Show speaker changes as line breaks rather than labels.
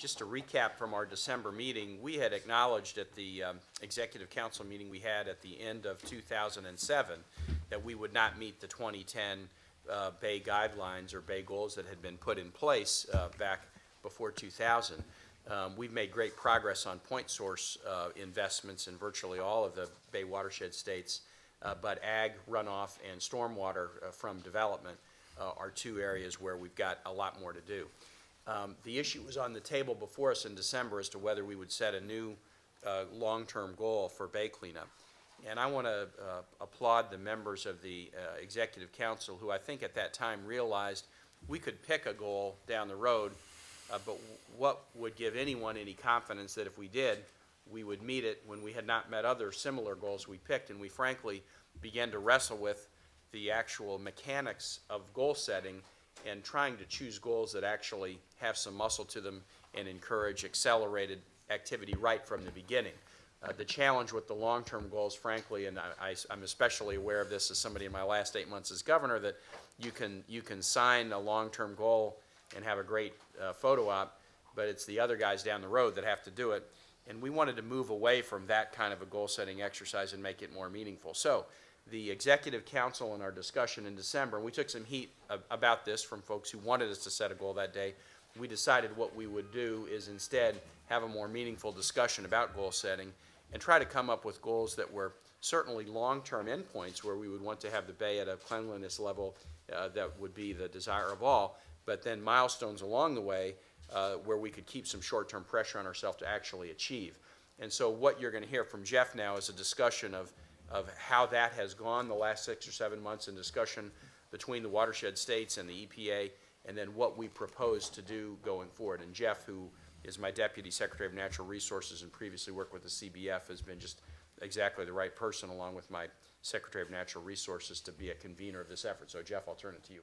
just to recap from our December meeting, we had acknowledged at the Executive Council meeting we had at the end of 2007 that we would not meet the 2010 Bay guidelines or Bay goals that had been put in place back before 2000. We've made great progress on point source investments in virtually all of the Bay watershed states, but ag, runoff, and stormwater from development are two areas where we've got a lot more to do. The issue was on the table before us in December as to whether we would set a new long-term goal for Bay cleanup. And I want to applaud the members of the Executive Council who I think at that time realized we could pick a goal down the road, but what would give anyone any confidence that if we did, we would meet it when we had not met other similar goals we picked, and we frankly began to wrestle with the actual mechanics of goal setting and trying to choose goals that actually have some muscle to them and encourage accelerated activity right from the beginning. The challenge with the long-term goals, frankly, and I'm especially aware of this as somebody in my last 8 months as governor, that you can sign a long-term goal and have a great photo op, but it's the other guys down the road that have to do it. And we wanted to move away from that kind of a goal-setting exercise and make it more meaningful. So the Executive Council in our discussion in December, and we took some heat about this from folks who wanted us to set a goal that day, we decided what we would do is instead have a more meaningful discussion about goal setting and try to come up with goals that were certainly long-term endpoints where we would want to have the Bay at a cleanliness level that would be the desire of all, but then milestones along the way where we could keep some short-term pressure on ourselves to actually achieve. And so what you're going to hear from Jeff now is a discussion of how that has gone the last 6 or 7 months in discussion between the watershed states and the EPA, and then what we propose to do going forward. And Jeff, who is my Deputy Secretary of Natural Resources and previously worked with the CBF, has been just exactly the right person, along with my Secretary of Natural Resources, to be a convener of this effort. So Jeff, I'll turn it to you.